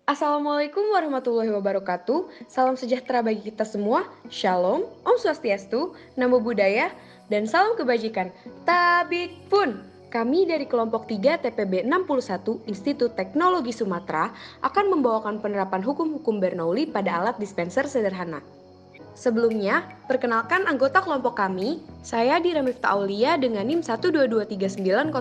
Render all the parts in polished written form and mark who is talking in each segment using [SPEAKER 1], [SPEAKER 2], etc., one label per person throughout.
[SPEAKER 1] Assalamualaikum warahmatullahi wabarakatuh. Salam sejahtera bagi kita semua. Shalom, Om Swastiastu, Namo Buddhaya, dan salam kebajikan. Tabik pun. Kami dari kelompok 3 TPB 61 Institut Teknologi Sumatera akan membawakan penerapan hukum-hukum Bernoulli pada alat dispenser sederhana. Sebelumnya, perkenalkan anggota kelompok kami, saya Dira Miftah Aulia dengan NIM 122390052,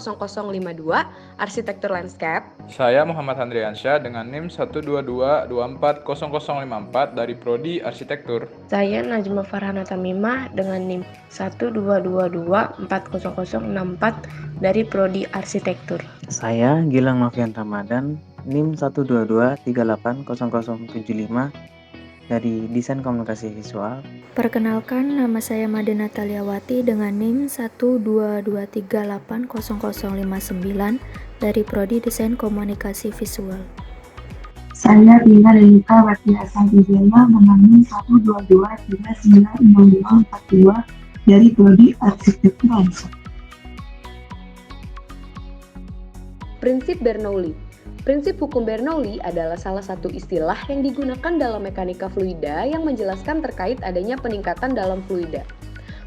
[SPEAKER 1] Arsitektur Landscape.
[SPEAKER 2] Saya Muhammad Handriansyah dengan NIM 122240054 dari Prodi Arsitektur.
[SPEAKER 3] Saya Najma Farhana Tamimah dengan NIM 122240064 dari Prodi Arsitektur.
[SPEAKER 4] Saya Gilang Novian Ramadan, NIM 122380075 dari Desain Komunikasi Visual.
[SPEAKER 5] Perkenalkan, nama saya Made Nataliawati dengan NIM 122380059 dari Prodi Desain Komunikasi Visual.
[SPEAKER 6] Saya Dina Renita Wati Hasan Wijaya dengan NIM 122396542 dari Prodi Arsitektur Landscape.
[SPEAKER 1] Prinsip Bernoulli. Prinsip hukum Bernoulli adalah salah satu istilah yang digunakan dalam mekanika fluida yang menjelaskan terkait adanya peningkatan dalam fluida.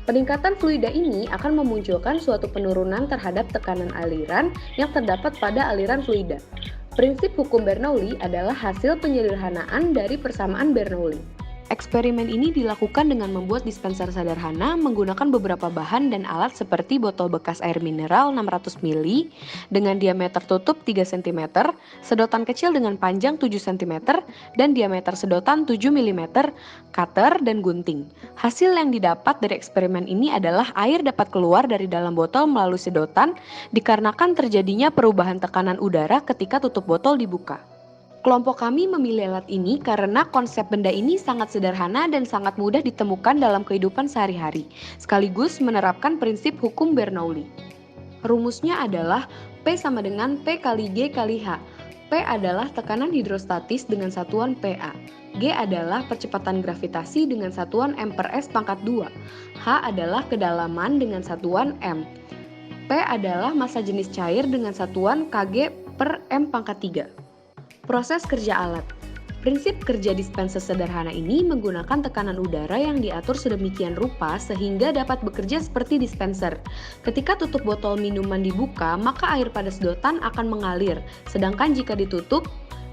[SPEAKER 1] Peningkatan fluida ini akan memunculkan suatu penurunan terhadap tekanan aliran yang terdapat pada aliran fluida. Prinsip hukum Bernoulli adalah hasil penyederhanaan dari persamaan Bernoulli. Eksperimen ini dilakukan dengan membuat dispenser sederhana menggunakan beberapa bahan dan alat seperti botol bekas air mineral 600 ml dengan diameter tutup 3 cm, sedotan kecil dengan panjang 7 cm, dan diameter sedotan 7 mm, cutter, dan gunting. Hasil yang didapat dari eksperimen ini adalah air dapat keluar dari dalam botol melalui sedotan dikarenakan terjadinya perubahan tekanan udara ketika tutup botol dibuka. Kelompok kami memilih alat ini karena konsep benda ini sangat sederhana dan sangat mudah ditemukan dalam kehidupan sehari-hari, sekaligus menerapkan prinsip hukum Bernoulli. Rumusnya adalah P sama dengan P kali G kali H. P adalah tekanan hidrostatis dengan satuan PA. G adalah percepatan gravitasi dengan satuan M per S pangkat 2. H adalah kedalaman dengan satuan M. P adalah massa jenis cair dengan satuan Kg per M pangkat 3. Proses kerja alat. Prinsip kerja dispenser sederhana ini menggunakan tekanan udara yang diatur sedemikian rupa sehingga dapat bekerja seperti dispenser. Ketika tutup botol minuman dibuka, maka air pada sedotan akan mengalir, sedangkan jika ditutup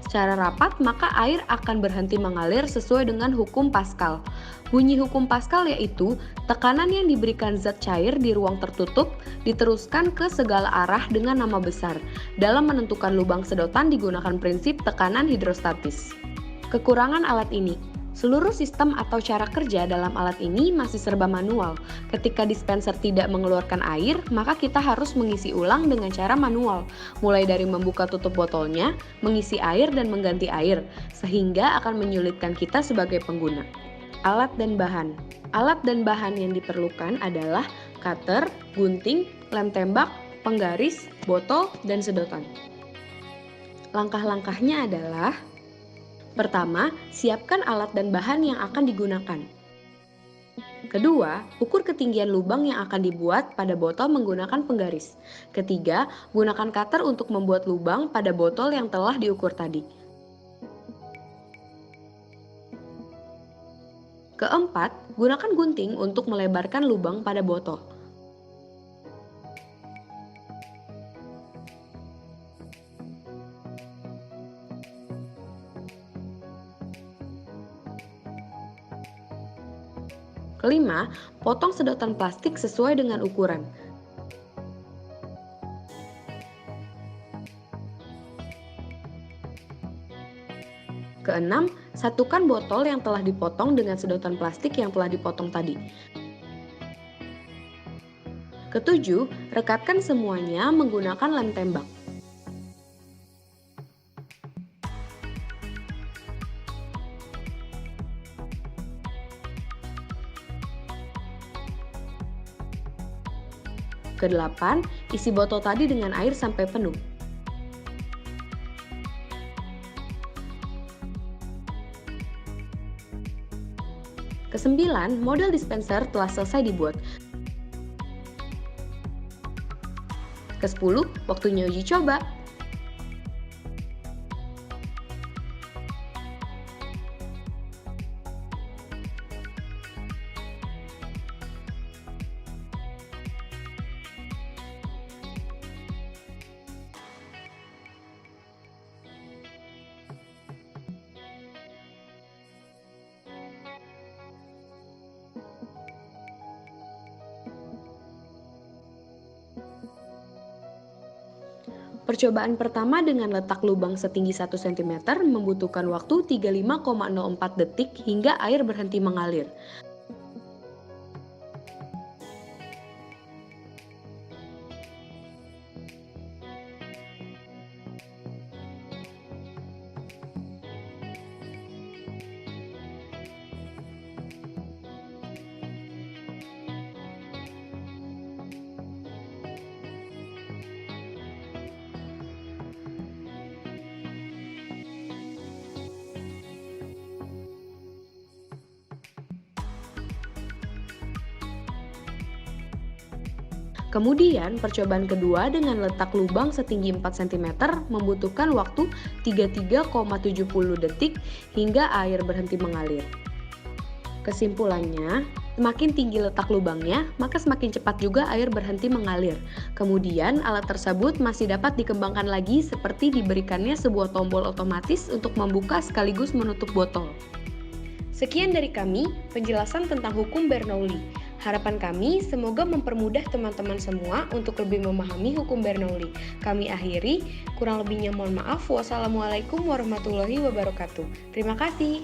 [SPEAKER 1] secara rapat, maka air akan berhenti mengalir sesuai dengan hukum Pascal. Bunyi hukum Pascal yaitu tekanan yang diberikan zat cair di ruang tertutup diteruskan ke segala arah dengan nama besar. Dalam menentukan lubang sedotan digunakan prinsip tekanan hidrostatis. Kekurangan alat ini. Seluruh sistem atau cara kerja dalam alat ini masih serba manual. Ketika dispenser tidak mengeluarkan air, maka kita harus mengisi ulang dengan cara manual, mulai dari membuka tutup botolnya, mengisi air dan mengganti air, sehingga akan menyulitkan kita sebagai pengguna. Alat dan bahan. Alat dan bahan yang diperlukan adalah cutter, gunting, lem tembak, penggaris, botol, dan sedotan. Langkah-langkahnya adalah: pertama, siapkan alat dan bahan yang akan digunakan. Kedua, ukur ketinggian lubang yang akan dibuat pada botol menggunakan penggaris. Ketiga, gunakan cutter untuk membuat lubang pada botol yang telah diukur tadi. Keempat, gunakan gunting untuk melebarkan lubang pada botol. Kelima, potong sedotan plastik sesuai dengan ukuran. Keenam, satukan botol yang telah dipotong dengan sedotan plastik yang telah dipotong tadi. Ketujuh, rekatkan semuanya menggunakan lem tembak. Kedelapan, isi botol tadi dengan air sampai penuh. Kesembilan, model dispenser telah selesai dibuat. Ke-10, waktunya uji coba. Percobaan pertama dengan letak lubang setinggi 1 cm membutuhkan waktu 35,04 detik hingga air berhenti mengalir. Kemudian, percobaan kedua dengan letak lubang setinggi 4 cm membutuhkan waktu 33,70 detik hingga air berhenti mengalir. Kesimpulannya, semakin tinggi letak lubangnya, maka semakin cepat juga air berhenti mengalir. Kemudian, alat tersebut masih dapat dikembangkan lagi seperti diberikannya sebuah tombol otomatis untuk membuka sekaligus menutup botol. Sekian dari kami, penjelasan tentang hukum Bernoulli. Harapan kami semoga mempermudah teman-teman semua untuk lebih memahami hukum Bernoulli. Kami akhiri, kurang lebihnya mohon maaf. Wassalamualaikum warahmatullahi wabarakatuh. Terima kasih.